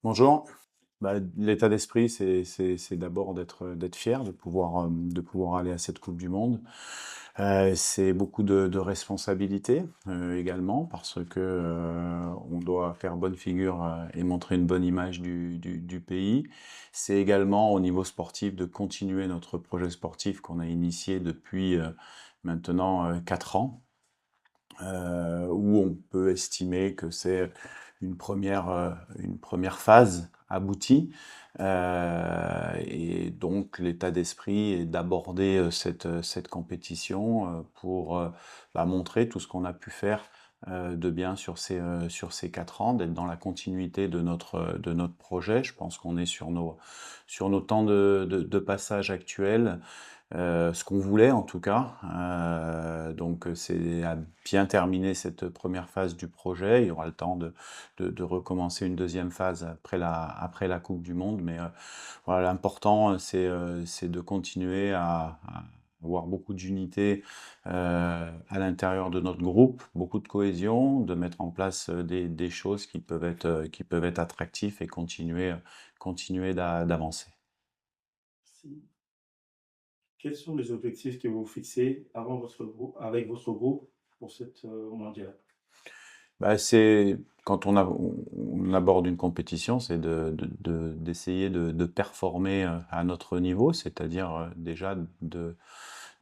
Bonjour. L'état d'esprit, c'est d'abord d'être fier de pouvoir aller à cette coupe du monde. C'est beaucoup de responsabilités, également parce que, on doit faire bonne figure, et montrer une bonne image du pays. C'est également au niveau sportif de continuer notre projet sportif qu'on a initié depuis, maintenant, 4 ans, où on peut estimer que c'est une première phase aboutie. Et donc l'état d'esprit est d'aborder cette compétition pour montrer tout ce qu'on a pu faire de bien sur ces 4 ans, d'être dans la continuité de notre projet. Je pense qu'on est sur nos temps de passage actuels, ce qu'on voulait en tout cas. Donc c'est à bien terminer cette première phase du projet. Il y aura le temps de recommencer une deuxième phase après la Coupe du Monde. Mais voilà, l'important, c'est de continuer à avoir beaucoup d'unité à l'intérieur de notre groupe, beaucoup de cohésion, de mettre en place des choses qui peuvent être attractives et continuer d'avancer. Si. Quels sont les objectifs que vous fixez avant votre groupe, avec votre groupe pour cette mondiale? C'est quand on aborde une compétition, c'est d'essayer de performer à notre niveau, c'est-à-dire déjà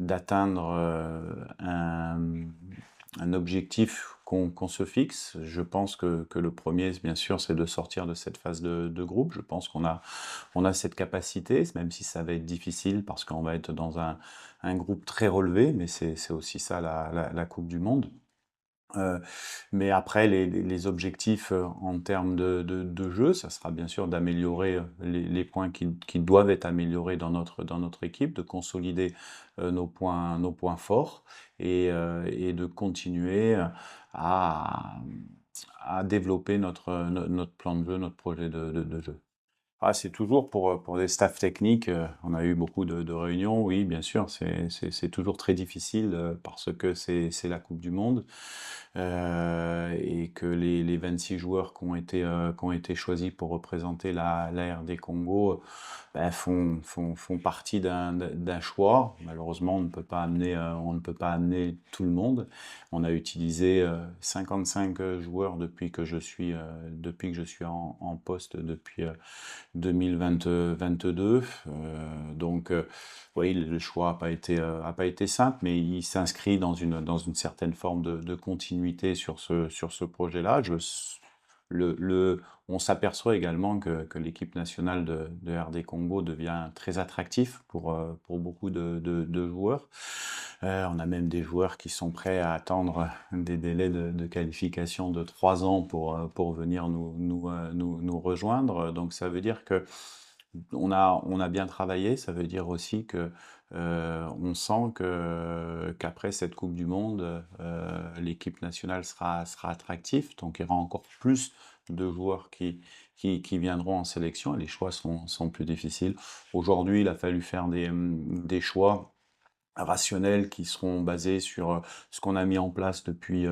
d'atteindre un objectif qu'on se fixe. Je pense que le premier, bien sûr, c'est de sortir de cette phase de groupe. Je pense on a cette capacité, même si ça va être difficile parce qu'on va être dans un groupe très relevé, mais c'est aussi ça la Coupe du Monde. Euh, mais après, les objectifs en termes de jeu, ça sera bien sûr d'améliorer les points qui doivent être améliorés dans notre équipe, de consolider nos points forts et de continuer à, à développer notre plan de jeu, notre projet de jeu. Ah, c'est toujours pour des staffs techniques, on a eu beaucoup de réunions, oui, bien sûr, c'est toujours très difficile parce que c'est la Coupe du Monde et que les 26 joueurs qui ont été choisis pour représenter la RD Congo font partie d'un choix. Malheureusement, on ne peut pas amener tout le monde. On a utilisé 55 joueurs depuis que je suis en poste depuis 2022. Oui, le choix a pas été simple, mais il s'inscrit dans une certaine forme de continuité sur ce projet-là. On s'aperçoit également que l'équipe nationale de RD Congo devient très attractif pour beaucoup de joueurs. On a même des joueurs qui sont prêts à attendre des délais de qualification de 3 ans pour venir nous rejoindre. Donc ça veut dire que on a bien travaillé, ça veut dire aussi que on sent qu'après cette Coupe du Monde, l'équipe nationale sera attractive, donc il y aura encore plus de joueurs qui viendront en sélection et les choix sont plus difficiles. Aujourd'hui, il a fallu faire des choix rationnels qui seront basés sur ce qu'on a mis en place depuis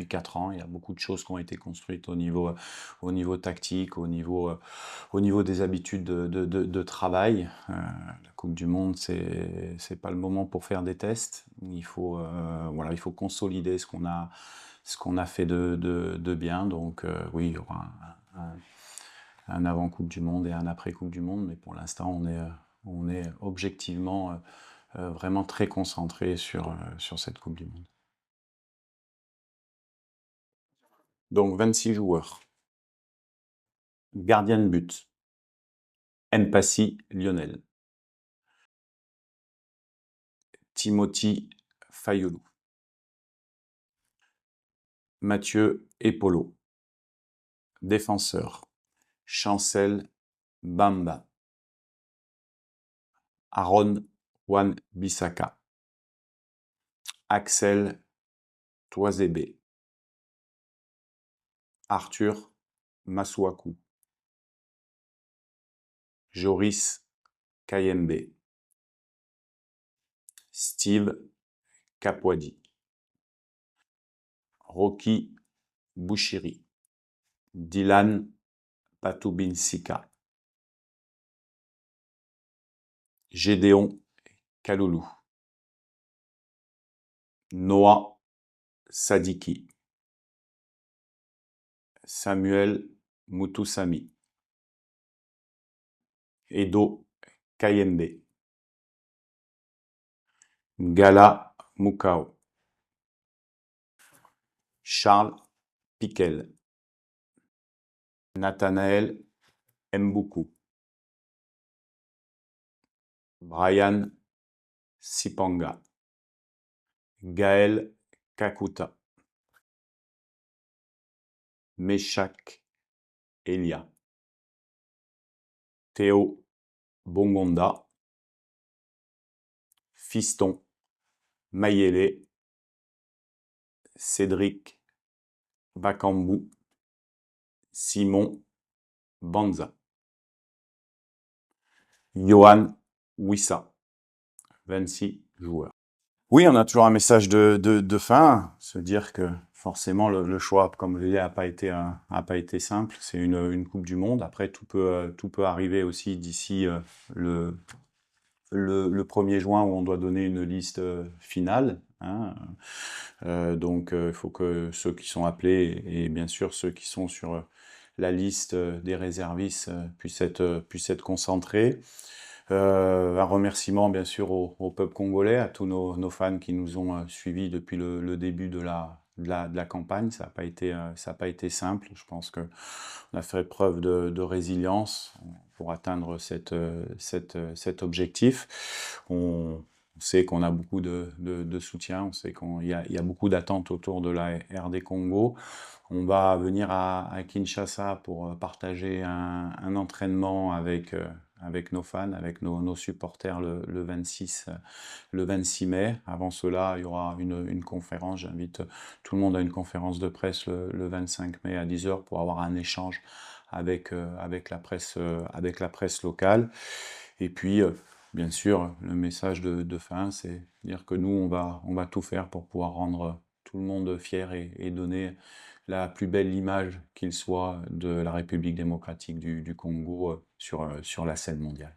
4 ans. Il y a beaucoup de choses qui ont été construites au niveau tactique, au niveau des habitudes de travail. La Coupe du Monde, c'est pas le moment pour faire des tests. Voilà, il faut consolider ce qu'on a fait de bien. Donc oui, il y aura un avant Coupe du Monde et un après Coupe du Monde, mais pour l'instant, on est objectivement vraiment très concentré sur cette Coupe du Monde. Donc 26 joueurs. Gardien de but, Mpassi Lionel. Timothy Fayolou. Mathieu Epolo. Défenseur, Chancel Bamba. Aaron Wan-Bissaka. Axel Toisébé. Arthur Masuaku. Joris Kayembe. Steve Kapwadi. Rocky Bouchiri. Dylan Patubinsika, Gédéon Kaloulou, Noah Sadiki, Samuel Mutusami, Edo Kayembe, Gala Mukao, Charles Piquel, Nathanaël Mboukou, Brian Sipanga, Gaël Kakuta, Meshak Elia, Théo Bongonda, Fiston Mayele, Cédric Bakambu, Simon Banza, Johan Wissa, 26 joueurs. Oui, on a toujours un message de fin, se dire que forcément le choix, comme je l'ai dit, a pas été simple. C'est une Coupe du Monde. Après, tout peut arriver aussi d'ici le 1er juin où on doit donner une liste finale, hein. Donc, il faut que ceux qui sont appelés et bien sûr ceux qui sont sur la liste des réservistes puissent être concentrés. Un remerciement bien sûr au peuple congolais, à tous nos fans qui nous ont suivis depuis le début de la campagne. Ça n'a pas été simple. Je pense qu'on a fait preuve de résilience pour atteindre cet objectif. On sait qu'on a beaucoup de soutien, on sait qu'il y a beaucoup d'attentes autour de la RD Congo. On va venir à Kinshasa pour partager un entraînement avec nos fans, avec nos supporters le 26 mai. Avant cela, il y aura une conférence. J'invite tout le monde à une conférence de presse le 25 mai à 10h pour avoir un échange avec la presse locale. Et puis, bien sûr, le message de fin, c'est dire que nous, on va tout faire pour pouvoir rendre tout le monde fier et donner la plus belle image qu'il soit de la République démocratique du Congo sur la scène mondiale.